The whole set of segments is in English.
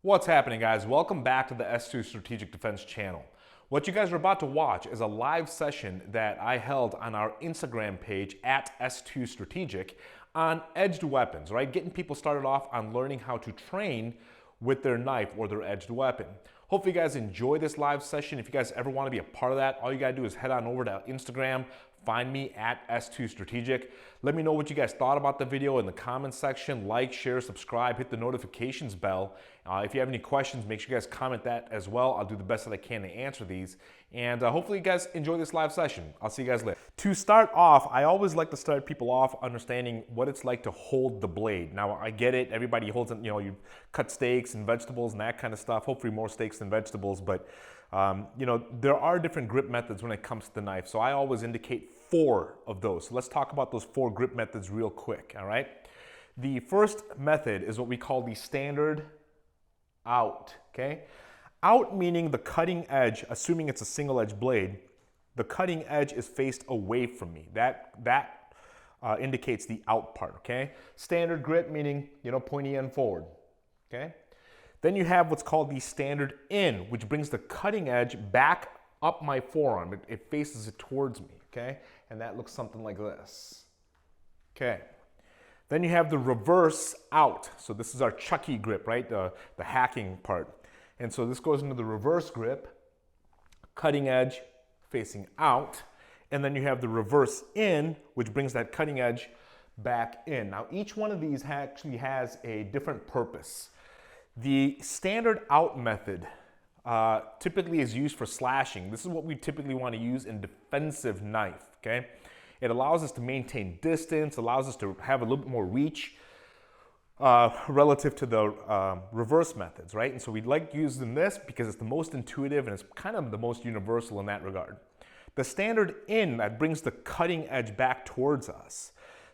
What's happening, guys? Welcome back to the S2 Strategic Defense channel. What you guys are about to watch is a live session that I held on our Instagram page at S2 Strategic on edged weapons, right? Getting people started off on learning how to train with their knife or their edged weapon. Hopefully you guys enjoy this live session. If you guys ever want to be a part of that, all you gotta do is head on over to Instagram, find me at S2 Strategic. Let me know what you guys thought about the video in the comments section. Like, share, subscribe, hit the notifications bell. If you have any questions, make sure you guys comment that as well. I'll do the best that I can to answer these. And hopefully you guys enjoy this live session. I'll see you guys later. To start off, I always like to start people off understanding what it's like to hold the blade. Now, I get it. Everybody holds it. You know, you cut steaks and vegetables and that kind of stuff. Hopefully more steaks than vegetables. But, you know, there are different grip methods when it comes to the knife. So I always indicate 4 of those. So let's talk about those 4 grip methods real quick, all right? The first method is what we call the standard out, okay? Out meaning the cutting edge, assuming it's a single edge blade, the cutting edge is faced away from me. That indicates the out part, okay? Standard grip meaning, you know, pointy end forward, okay? Then you have what's called the standard in, which brings the cutting edge back up my forearm. It faces it towards me, okay? And that looks something like this, okay? Then you have the reverse out. So this is our Chucky grip, right? The hacking part. And so this goes into the reverse grip, cutting edge facing out. And then you have the reverse in, which brings that cutting edge back in. Now, each one of these actually has a different purpose. The standard out method typically is used for slashing. This is what we typically want to use in defensive knife, okay? It allows us to maintain distance, allows us to have a little bit more reach relative to the reverse methods, right? And so we like using this because it's the most intuitive and it's kind of the most universal in that regard. The standard in that brings the cutting edge back towards us,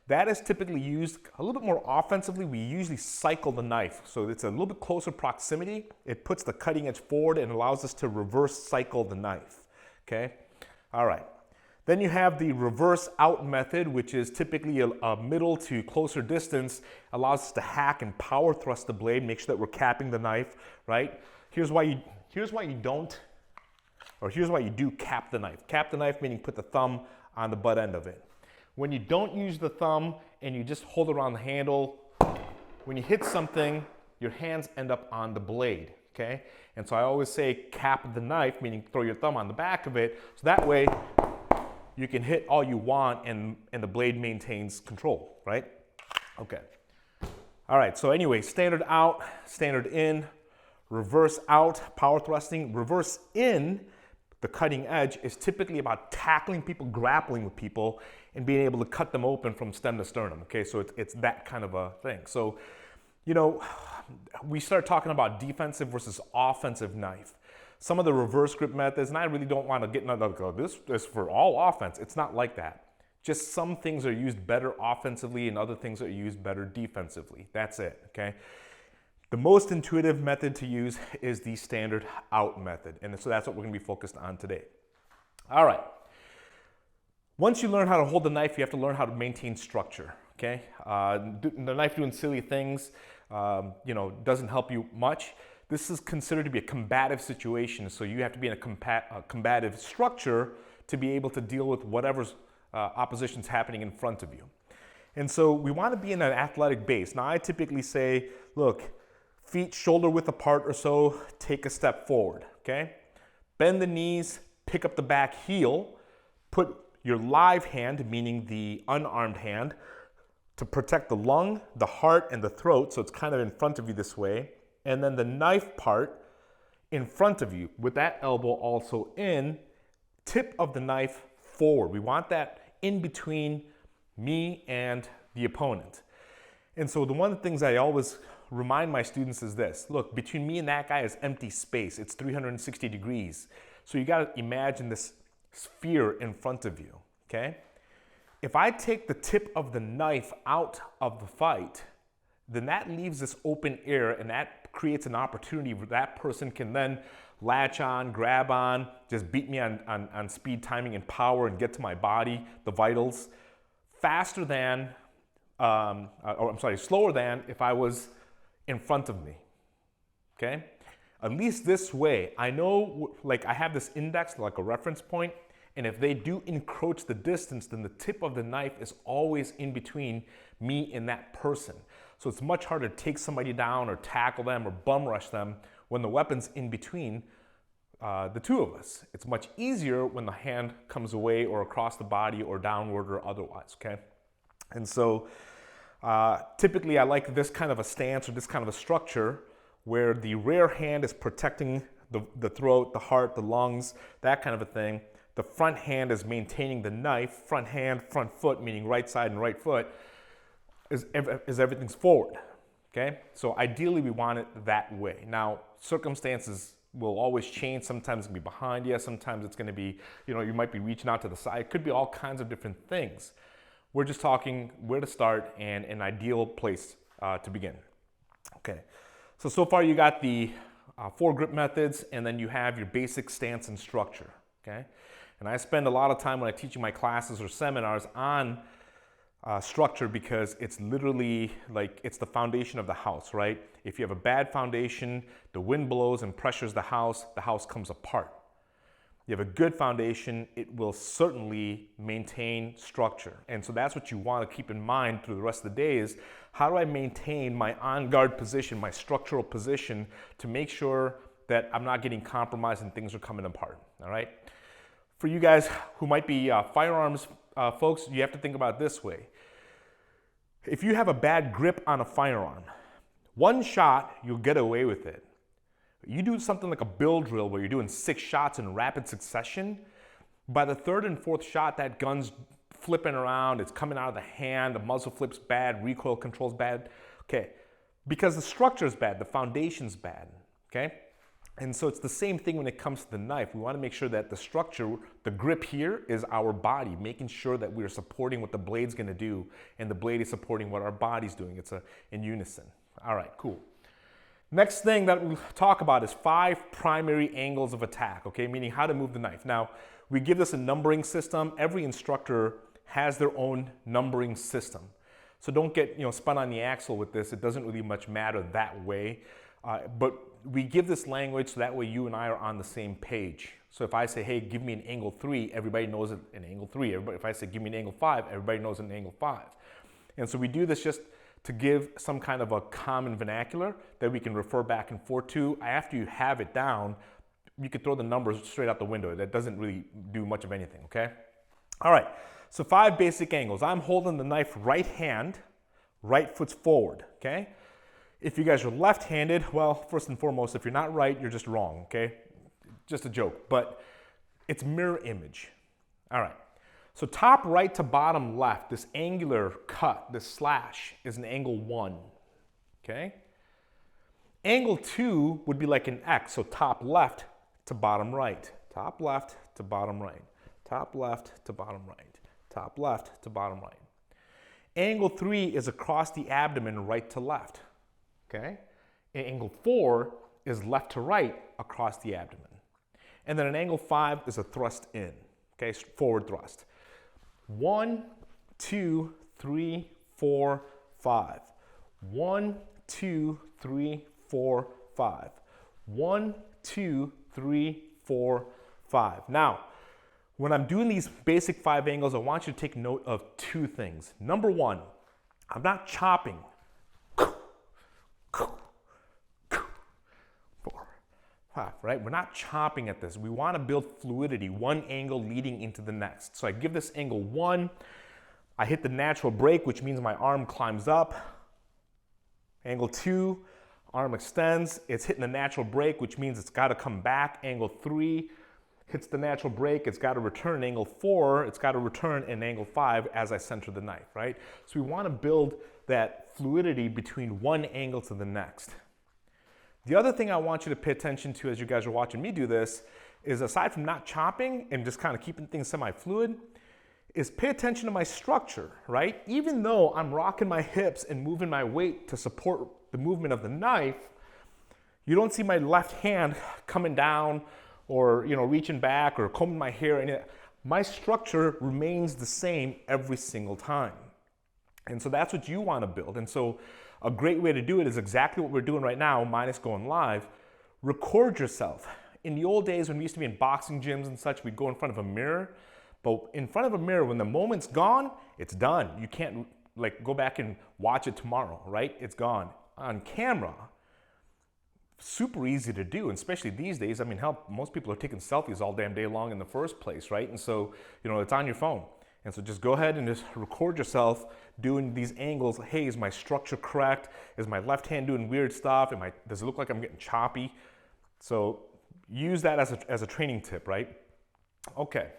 that is typically used a little bit more offensively. We usually cycle the knife. So it's a little bit closer proximity. It puts the cutting edge forward and allows us to reverse cycle the knife, okay? All right. Then you have the reverse out method, which is typically a middle to closer distance, allows us to hack and power thrust the blade, make sure that we're capping the knife, right? Here's why you do cap the knife. Cap the knife meaning put the thumb on the butt end of it. When you don't use the thumb and you just hold it around the handle, when you hit something, your hands end up on the blade, okay? And so I always say cap the knife, meaning throw your thumb on the back of it, so that way you can hit all you want and the blade maintains control, right? Okay. All right, so anyway, standard out, standard in, reverse out, power thrusting, reverse in, the cutting edge is typically about tackling people, grappling with people, and being able to cut them open from stem to sternum, okay? So it's that kind of a thing. So, you know, we start talking about defensive versus offensive knife. Some of the reverse grip methods, and I really don't want to get into this is for all offense. It's not like that. Just some things are used better offensively and other things are used better defensively. That's it, okay? The most intuitive method to use is the standard out method. And so that's what we're going to be focused on today. All right. Once you learn how to hold the knife, you have to learn how to maintain structure, okay? The knife doing silly things, you know, doesn't help you much. This is considered to be a combative situation, so you have to be in a combative structure to be able to deal with whatever's opposition's happening in front of you. And so we want to be in an athletic base. Now I typically say, look, feet shoulder width apart or so, take a step forward, okay? Bend the knees, pick up the back heel, put your live hand, meaning the unarmed hand, to protect the lung, the heart, and the throat, so it's kind of in front of you this way. And then the knife part in front of you with that elbow also in, tip of the knife forward. We want that in between me and the opponent. And so the one of the things I always remind my students is this. Look, between me and that guy is empty space. It's 360 degrees. So you got to imagine this sphere in front of you, okay? If I take the tip of the knife out of the fight, then that leaves this open air and that creates an opportunity where that person can then latch on, grab on, just beat me on speed, timing, and power and get to my body, the vitals, faster than, slower than if I was in front of me. okay? At least this way, I know, like I have this index, like a reference point, and if they do encroach the distance, then the tip of the knife is always in between me and that person. So it's much harder to take somebody down or tackle them or bum rush them when the weapon's in between the two of us. It's much easier when the hand comes away or across the body or downward or otherwise, okay? And so typically I like this kind of a stance or this kind of a structure where the rear hand is protecting the throat, the heart, the lungs, that kind of a thing. The front hand is maintaining the knife. Front hand, front foot, meaning right side and right foot, is everything's forward, okay? So ideally we want it that way. Now, circumstances will always change. Sometimes it's gonna be behind you, sometimes it's gonna be, you might be reaching out to the side. It could be all kinds of different things. We're just talking where to start and an ideal place to begin. Okay, so far you got the 4 grip methods, and then you have your basic stance and structure, okay? And I spend a lot of time when I teach my classes or seminars on structure because it's literally like it's the foundation of the house, right? If you have a bad foundation, the wind blows and pressures the house comes apart. You have a good foundation, it will certainly maintain structure. And so that's what you want to keep in mind through the rest of the day is how do I maintain my on guard position, my structural position to make sure that I'm not getting compromised and things are coming apart, all right? For you guys who might be firearms folks, you have to think about it this way. If you have a bad grip on a firearm, one shot, you'll get away with it. You do something like a bill drill where you're doing 6 shots in rapid succession, by the 3rd and 4th shot, that gun's flipping around, it's coming out of the hand, the muzzle flip's bad, recoil control's bad, okay? Because the structure's bad, the foundation's bad, okay? And so it's the same thing when it comes to the knife. We want to make sure that the structure, the grip here is our body, making sure that we're supporting what the blade's going to do and the blade is supporting what our body's doing. It's in unison. All right, cool. Next thing that we'll talk about is 5 primary angles of attack, okay? Meaning how to move the knife. Now, we give this a numbering system. Every instructor has their own numbering system. So don't get spun on the axle with this. It doesn't really much matter that way. But we give this language so that way you and I are on the same page. So if I say, hey, give me an angle 3, everybody knows an angle 3. If I say, give me an angle 5, everybody knows an angle 5. And so we do this just to give some kind of a common vernacular that we can refer back and forth to. After you have it down, you could throw the numbers straight out the window. That doesn't really do much of anything, okay? All right, so 5 basic angles. I'm holding the knife right hand, right foot's forward, okay? If you guys are left-handed, well, first and foremost, if you're not right, you're just wrong, okay? Just a joke, but it's mirror image. All right, so top right to bottom left, this angular cut, this slash is an angle 1, okay? Angle 2 would be like an X, so top left to bottom right, top left to bottom right, top left to bottom right, top left to bottom right. Angle 3 is across the abdomen, right to left. Okay, and angle 4 is left to right across the abdomen. And then an angle 5 is a thrust in, okay, forward thrust. 1, 2, 3, 4, 5. 1, 2, 3, 4, 5. 1, 2, 3, 4, 5. Now, when I'm doing these basic 5 angles, I want you to take note of 2 things. Number 1, I'm not chopping. 4, 5, right? We're not chopping at this. We want to build fluidity, one angle leading into the next. So I give this angle 1, I hit the natural break, which means my arm climbs up. Angle 2, arm extends, it's hitting the natural break, which means it's got to come back. Angle 3 hits the natural break, it's got to return. Angle 4, it's got to return in angle 5 as I center the knife, right? So we want to build that fluidity between one angle to the next. The other thing I want you to pay attention to as you guys are watching me do this is, aside from not chopping and just kind of keeping things semi-fluid, is pay attention to my structure, right? Even though I'm rocking my hips and moving my weight to support the movement of the knife, you don't see my left hand coming down or reaching back or combing my hair. My structure remains the same every single time. And so that's what you want to build. And so A great way to do it is exactly what we're doing right now, minus going live. Record yourself. In the old days when we used to be in boxing gyms and such, we'd go in front of a mirror. But in front of a mirror, when the moment's gone, it's done. You can't like go back and watch it tomorrow, right? It's gone. On camera, super easy to do, and especially these days. I mean, hell, most people are taking selfies all damn day long in the first place, right? And so, it's on your phone. And so just go ahead and just record yourself doing these angles. Hey, is my structure correct? Is my left hand doing weird stuff? Does it look like I'm getting choppy? So use that as a training tip, right? Okay.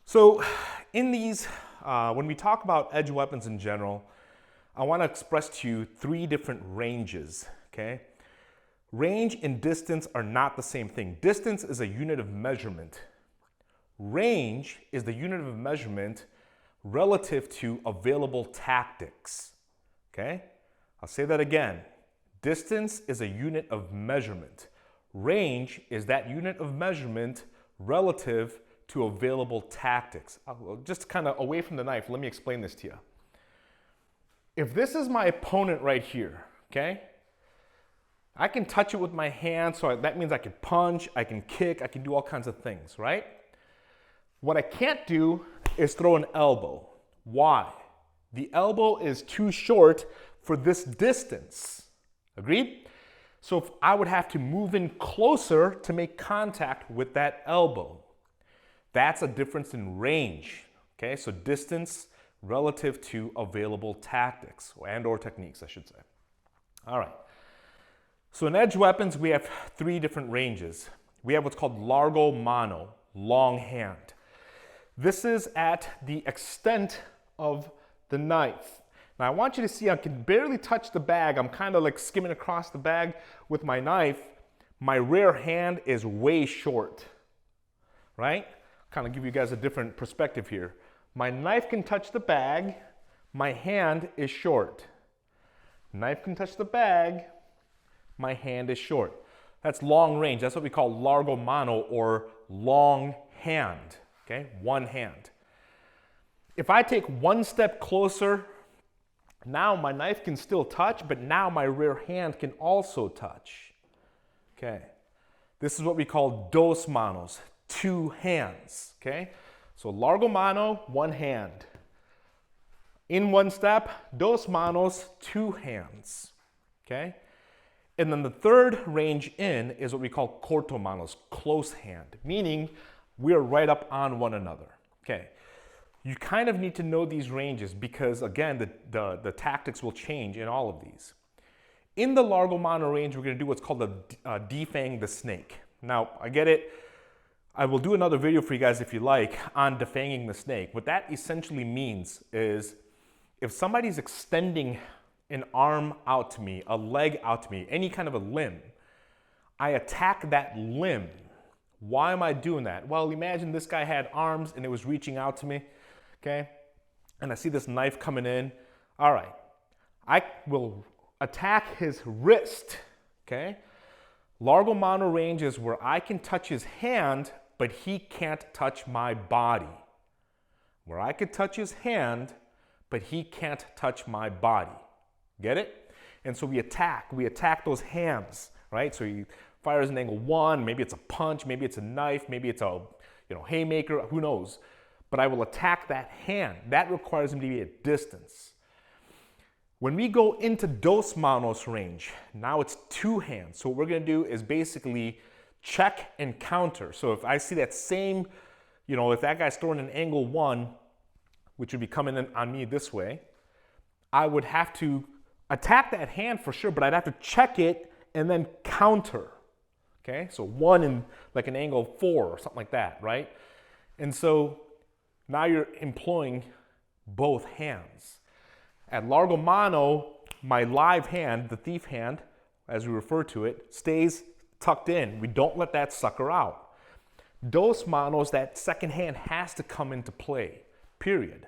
So in these, when we talk about edge weapons in general, I want to express to you 3 different ranges, okay? Range and distance are not the same thing. Distance is a unit of measurement. Range is the unit of measurement relative to available tactics, okay? I'll say that again. Distance is a unit of measurement. Range is that unit of measurement relative to available tactics. Just kind of away from the knife, let me explain this to you. If this is my opponent right here, okay? I can touch it with my hand, so that means I can punch, I can kick, I can do all kinds of things, right? What I can't do is throw an elbow. Why? The elbow is too short for this distance. Agreed? So if I would have to move in closer to make contact with that elbow. That's a difference in range. Okay, so distance relative to available tactics or techniques, I should say. All right. So in edge weapons, we have 3 different ranges. We have what's called largo mano, long hand. This is at the extent of the knife. Now I want you to see I can barely touch the bag. I'm kind of like skimming across the bag with my knife. My rear hand is way short, right? Kind of give you guys a different perspective here. My knife can touch the bag. My hand is short. Knife can touch the bag. My hand is short. That's long range. That's what we call largo mano or long hand. Okay, one hand. If I take one step closer, now my knife can still touch, but now my rear hand can also touch. Okay, this is what we call dos manos, 2 hands. Okay, so largo mano, 1 hand. In one step, dos manos, 2 hands. Okay, and then the third range in is what we call corto manos, close hand, meaning we're right up on one another. Okay, you kind of need to know these ranges because again, the tactics will change in all of these. In the largo mano range, we're going to do what's called a defang the snake. Now, I get it. I will do another video for you guys if you like on defanging the snake. What that essentially means is if somebody's extending an arm out to me, a leg out to me, any kind of a limb, I attack that limb. Why am I doing that? Well, imagine this guy had arms and it was reaching out to me, okay? And I see this knife coming in. All right, I will attack his wrist, okay? Largo mano range is where I can touch his hand, but he can't touch my body. Where I could touch his hand, but he can't touch my body. Get it? And so we attack those hands, right? So he fires an angle 1, maybe it's a punch, maybe it's a knife, maybe it's a haymaker, who knows? But I will attack that hand. That requires him to be at distance. When we go into dos manos range, now it's 2 hands. So what we're gonna do is basically check and counter. So if I see that same, if that guy's throwing an angle 1, which would be coming in on me this way, I would have to attack that hand for sure, but I'd have to check it and then counter. Okay, so 1 in like an angle 4 or something like that, right? And so now you're employing both hands. At largo mano, my live hand, the thief hand, as we refer to it, stays tucked in. We don't let that sucker out. Dos manos, that second hand has to come into play, period.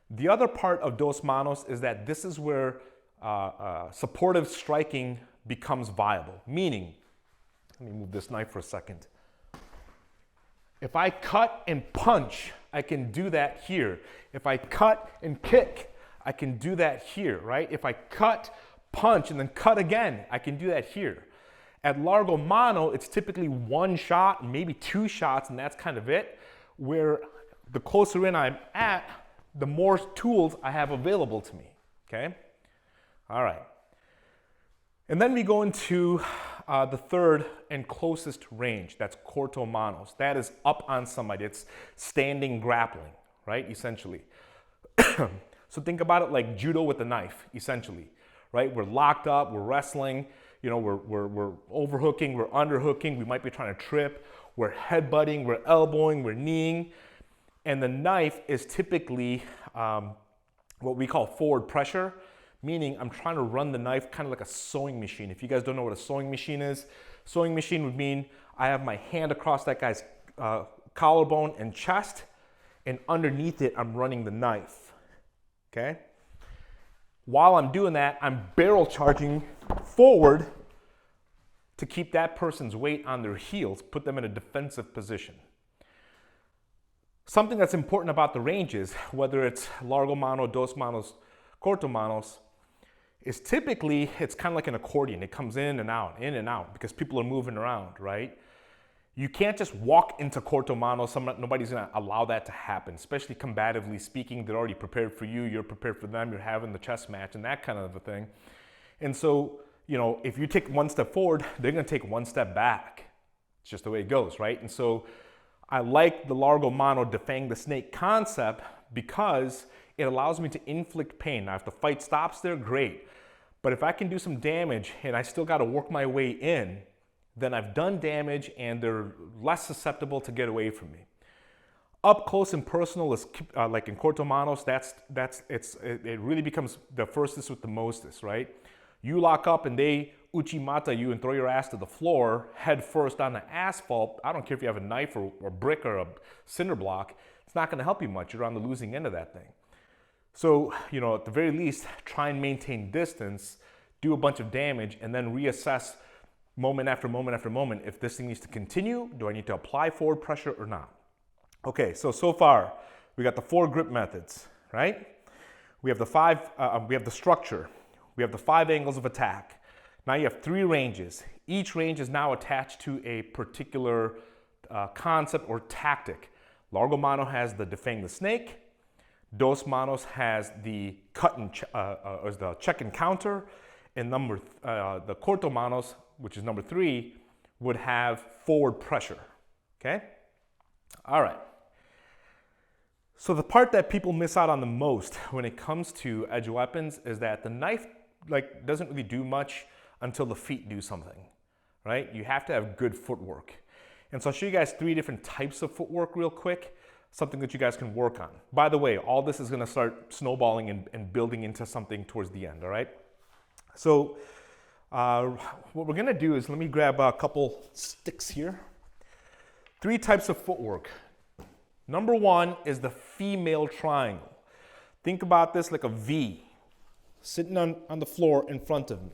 The other part of dos manos is that this is where supportive striking becomes viable, meaning, let me move this knife for a second. If I cut and punch, I can do that here. If I cut and kick, I can do that here, right? If I cut, punch, and then cut again, I can do that here. At largo mano, it's typically one shot, maybe two shots, and that's kind of it. Where the closer in I'm at, the more tools I have available to me, okay? All right. And then we go into the third and closest range. That's corto manos. That is up on somebody. It's standing grappling, right? Essentially. So think about it like judo with a knife, essentially, right? We're locked up, we're wrestling, you know, we're overhooking, we're underhooking, we might be trying to trip, we're headbutting, we're elbowing, we're kneeing, and the knife is typically what we call forward pressure, meaning I'm trying to run the knife kind of like a sewing machine. If you guys don't know what a sewing machine is, sewing machine would mean I have my hand across that guy's collarbone and chest, and underneath it, I'm running the knife, okay? While I'm doing that, I'm barrel charging forward to keep that person's weight on their heels, put them in a defensive position. Something that's important about the ranges, whether it's largo mano, dos manos, corto manos, is typically, it's kind of like an accordion. It comes in and out, because people are moving around, right? You can't just walk into corto mano. Nobody's gonna allow that to happen, especially combatively speaking. They're already prepared for you, you're prepared for them, you're having the chess match and that kind of a thing. And so, you know, if you take one step forward, they're gonna take one step back. It's just the way it goes, right? And so I like the largo mano defang the snake concept because it allows me to inflict pain. Now, if the fight stops there, great. But if I can do some damage and I still gotta work my way in, then I've done damage and they're less susceptible to get away from me. Up close and personal is like in corto manos, it really becomes the firstest with the mostest, right? You lock up and they uchimata you and throw your ass to the floor head first on the asphalt. I don't care if you have a knife or a brick or a cinder block, it's not gonna help you much. You're on the losing end of that thing. So, you know, at the very least, try and maintain distance, do a bunch of damage, and then reassess moment after moment after moment if this thing needs to continue. Do I need to apply forward pressure or not? Okay, so far we got the 4 grip methods, right? We have the structure, we have the 5 angles of attack. Now you have 3 ranges. Each range is now attached to a particular concept or tactic. Largo mano has the defang the snake. Dos manos has the cut and the check and counter, and the corto manos, which is number 3, would have forward pressure, okay? All right. So the part that people miss out on the most when it comes to edge weapons is that the knife doesn't really do much until the feet do something, right? You have to have good footwork. And so I'll show you guys 3 different types of footwork real quick, something that you guys can work on. By the way, all this is gonna start snowballing and building into something towards the end, all right? So what we're gonna do is, let me grab a couple sticks here. 3 types of footwork. Number 1 is the female triangle. Think about this like a V, sitting on the floor in front of me.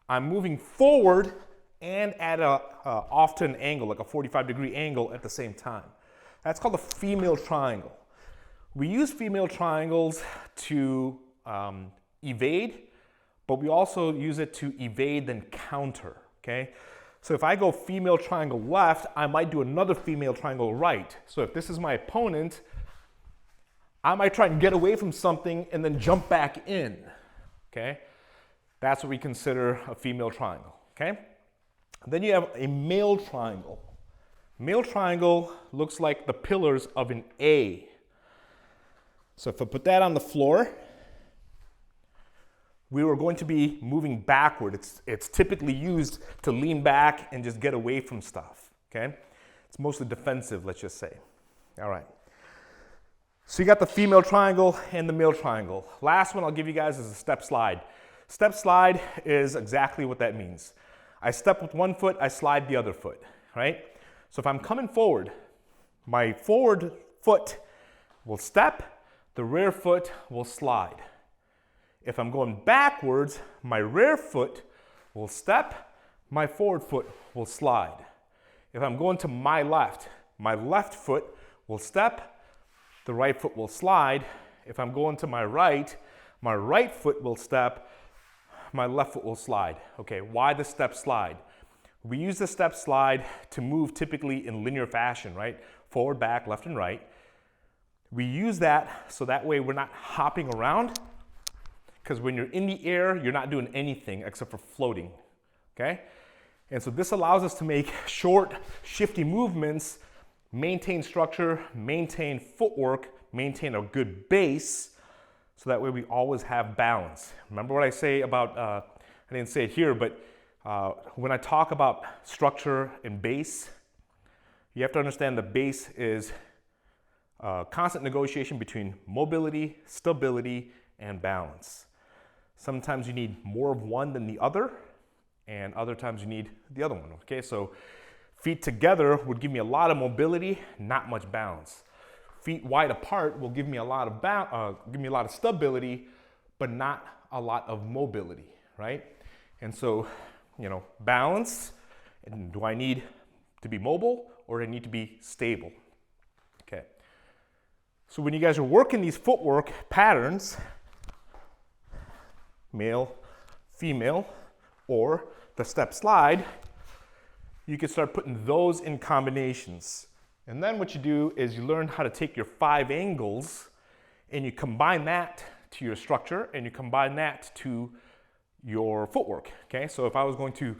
I'm moving forward and at a off to an angle, like a 45-degree angle at the same time. That's called a female triangle. We use female triangles to evade, but we also use it to evade then counter, okay? So if I go female triangle left, I might do another female triangle right. So if this is my opponent, I might try and get away from something and then jump back in, okay? That's what we consider a female triangle, okay? Then you have a male triangle. Male triangle looks like the pillars of an A. So if I put that on the floor, we were going to be moving backward. It's typically used to lean back and just get away from stuff, okay? It's mostly defensive, let's just say. All right. So you got the female triangle and the male triangle. Last one I'll give you guys is a step slide. Step slide is exactly what that means. I step with one foot, I slide the other foot, right? So if I'm coming forward, my forward foot will step, the rear foot will slide. If I'm going backwards, my rear foot will step, my forward foot will slide. If I'm going to my left foot will step, the right foot will slide. If I'm going to my right, My right foot will step, my left foot will slide. Okay, why the step slide? We use the step slide to move typically in linear fashion, right? Forward, back, left, and right. We use that so that way we're not hopping around, because when you're in the air, you're not doing anything except for floating, okay? And so this allows us to make short, shifty movements, maintain structure, maintain footwork, maintain a good base, so that way we always have balance. Remember what I say about, I didn't say it here, but when I talk about structure and base, you have to understand the base is constant negotiation between mobility, stability, and balance. Sometimes you need more of one than the other, and other times you need the other one, okay? So feet together would give me a lot of mobility, not much balance. Feet wide apart will give me a lot of stability, but not a lot of mobility, right? And so, balance, and do I need to be mobile or do I need to be stable? Okay. So when you guys are working these footwork patterns, male, female, or the step slide, you can start putting those in combinations. And then what you do is you learn how to take your 5 angles and you combine that to your structure and you combine that to your footwork, okay? So if I was going to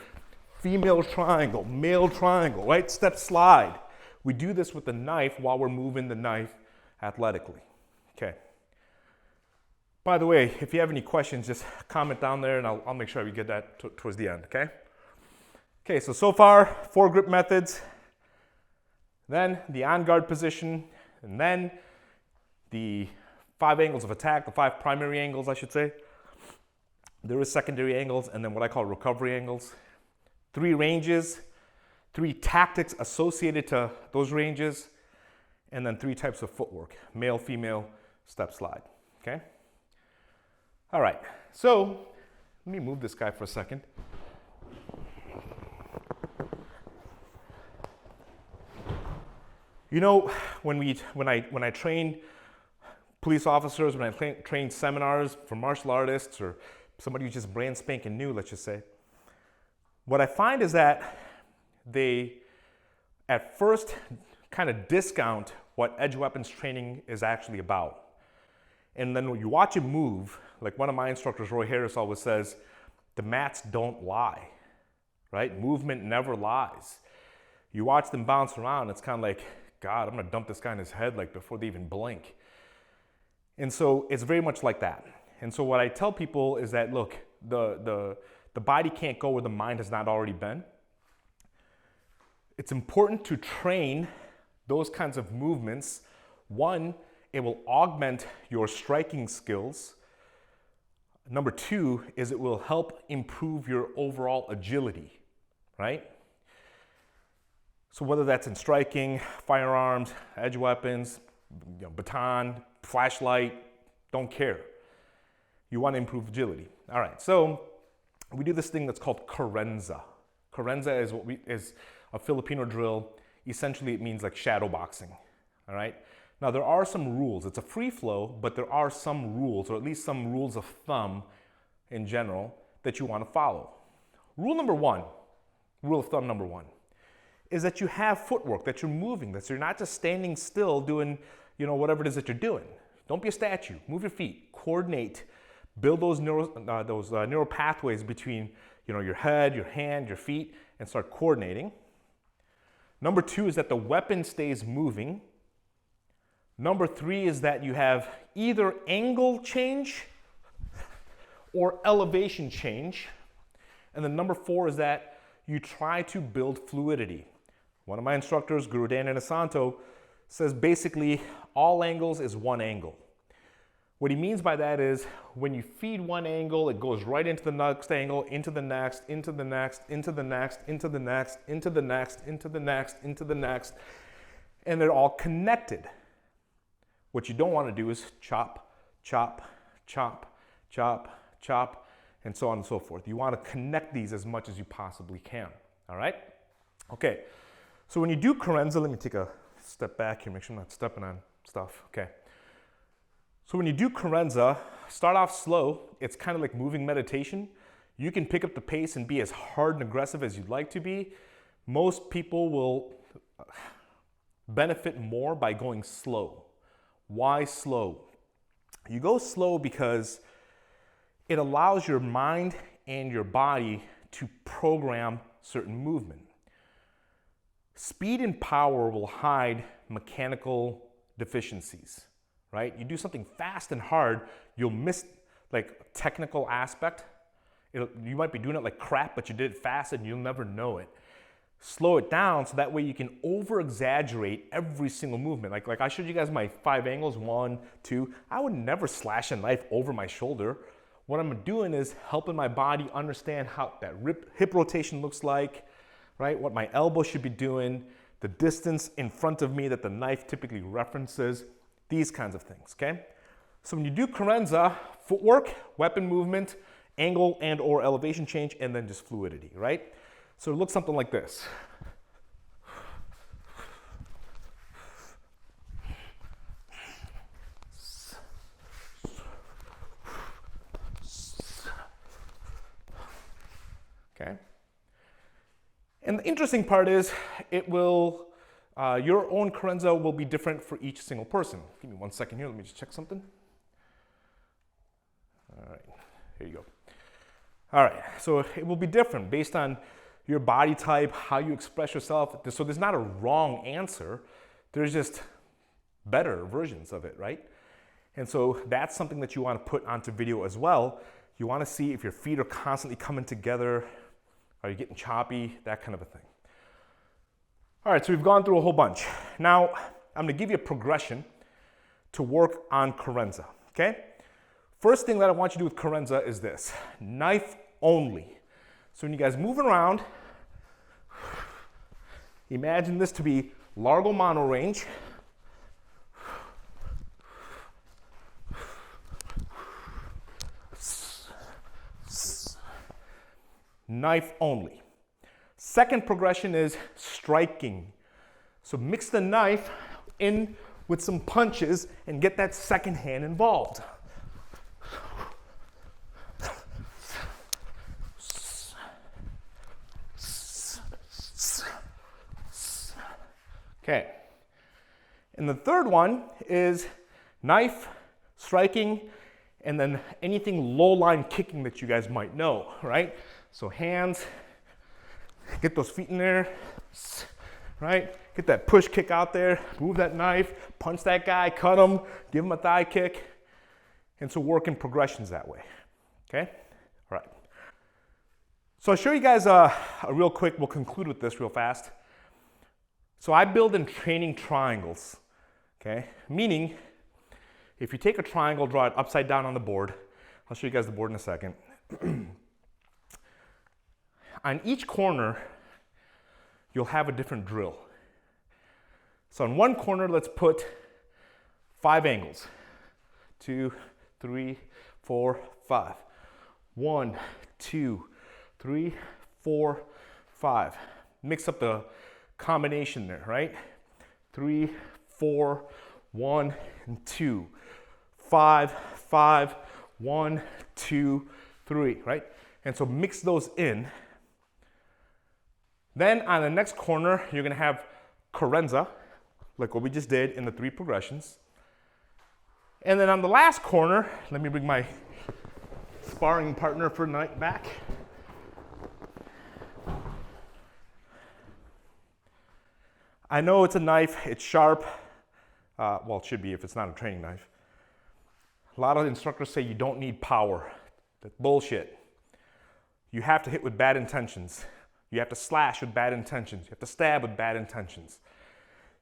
female triangle, male triangle, right? Step slide. We do this with the knife while we're moving the knife athletically, okay? By the way, if you have any questions, just comment down there and I'll make sure we get that towards the end, okay? Okay, so far, 4 grip methods, then the on-guard position, and then the 5 angles of attack, the 5 primary angles, I should say. There is secondary angles, and then what I call recovery angles. 3 ranges, 3 tactics associated to those ranges, and then 3 types of footwork, male, female, step slide, okay? All right, so let me move this guy for a second. When I train police officers, when I train seminars for martial artists or somebody who's just brand spanking new, let's just say, what I find is that they at first kind of discount what edge weapons training is actually about. And then when you watch it move, like one of my instructors, Roy Harris, always says, the mats don't lie, right? Movement never lies. You watch them bounce around, it's kind of like, God, I'm gonna dump this guy in his head like before they even blink. And so it's very much like that. And so what I tell people is that, look, the body can't go where the mind has not already been. It's important to train those kinds of movements. One, it will augment your striking skills. Number 2 is it will help improve your overall agility, right? So whether that's in striking, firearms, edge weapons, baton, flashlight, don't care. You want to improve agility. All right, so we do this thing that's called carenza. Carenza is a Filipino drill. Essentially, it means like shadow boxing, all right? Now, there are some rules. It's a free flow, but there are some rules, or at least some rules of thumb in general, that you want to follow. Rule of thumb number one, is that you have footwork, that you're moving, that you're not just standing still doing, whatever it is that you're doing. Don't be a statue. Move your feet. Coordinate. Build those neural pathways between, your head, your hand, your feet, and start coordinating. Number 2 is that the weapon stays moving. Number 3 is that you have either angle change or elevation change. And then number 4 is that you try to build fluidity. One of my instructors, Guru Dan Anasanto, says basically all angles is one angle. What he means by that is when you feed one angle, it goes right into the next angle, into the next, into the next, into the next, into the next, into the next, into the next, into the next, and they're all connected. What you don't want to do is chop, chop, chop, chop, chop, and so on and so forth. You want to connect these as much as you possibly can, all right? Okay, so when you do carenza, let me take a step back here, make sure I'm not stepping on stuff, okay. So when you do Correnza, start off slow. It's kind of like moving meditation. You can pick up the pace and be as hard and aggressive as you'd like to be. Most people will benefit more by going slow. Why slow? You go slow because it allows your mind and your body to program certain movement. Speed and power will hide mechanical deficiencies, right? You do something fast and hard, you'll miss like technical aspect. You might be doing it like crap, but you did it fast and you'll never know it. Slow it down so that way you can over exaggerate every single movement. Like I showed you guys my 5 angles, 1, 2. I would never slash a knife over my shoulder. What I'm doing is helping my body understand how that hip rotation looks like, right? What my elbow should be doing, the distance in front of me that the knife typically references, these kinds of things, okay? So when you do Correnza, footwork, weapon movement, angle and or elevation change, and then just fluidity, right? So it looks something like this. Okay. And the interesting part is it will, your own Correnza will be different for each single person. Give me 1 second here, let me just check something. All right, here you go. All right, so it will be different based on your body type, how you express yourself. So there's not a wrong answer. There's just better versions of it, right? And so that's something that you want to put onto video as well. You want to see if your feet are constantly coming together. Are you getting choppy? That kind of a thing. All right, so we've gone through a whole bunch. Now, I'm going to give you a progression to work on Correnza, okay? First thing that I want you to do with Correnza is this, knife only. So when you guys move around, imagine this to be Largo mono range. Knife only. Second progression is striking. So mix the knife in with some punches and get that second hand involved. Okay, and the third one is knife, striking, and then anything low line kicking that you guys might know, right? So hands, get those feet in there, right? Get that push kick out there, move that knife, punch that guy, cut him, give him a thigh kick, and so work in progressions that way, okay? All right. So I'll show you guys a real quick, we'll conclude with this real fast. So I build in training triangles, okay? Meaning, if you take a triangle, draw it upside down on the board. I'll show you guys the board in a second. On each corner, you'll have a different drill. So on one corner, let's put 5 angles. 2, 3, 4, 5. 1, 2, 3, 4, 5. Mix up the combination there, right? 3, 4, 1, and 2. 5, 5, 1, 2, 3, right? And so mix those in. Then on the next corner, you're gonna have Correnza, like what we just did in the 3 progressions. And then on the last corner, let me bring my sparring partner for night back. I know it's a knife, it's sharp. Well, it should be if it's not a training knife. A lot of instructors say you don't need power. That's bullshit. You have to hit with bad intentions. You have to slash with bad intentions. You have to stab with bad intentions.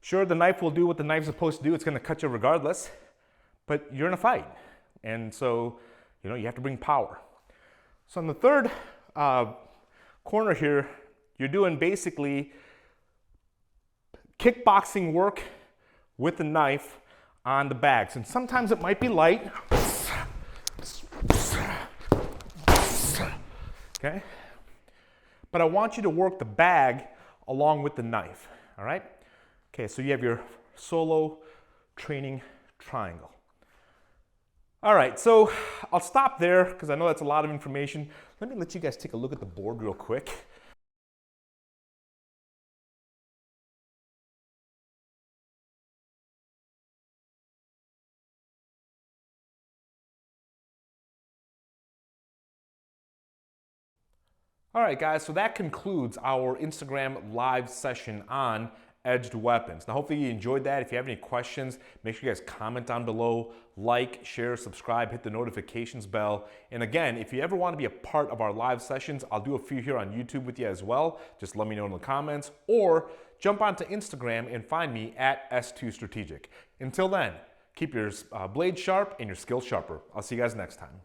Sure, the knife will do what the knife's supposed to do. It's gonna cut you regardless, but you're in a fight. And so, you have to bring power. So on the third corner here, you're doing basically kickboxing work with the knife on the bags. And sometimes it might be light. Okay? But I want you to work the bag along with the knife, all right? Okay, so you have your solo training triangle. All right, so I'll stop there because I know that's a lot of information. Let me let you guys take a look at the board real quick. All right, guys, so that concludes our Instagram live session on edged weapons. Now, hopefully you enjoyed that. If you have any questions, make sure you guys comment down below, like, share, subscribe, hit the notifications bell. And again, if you ever want to be a part of our live sessions, I'll do a few here on YouTube with you as well. Just let me know in the comments, or jump onto Instagram and find me at S2Strategic. Until then, keep your blade sharp and your skills sharper. I'll see you guys next time.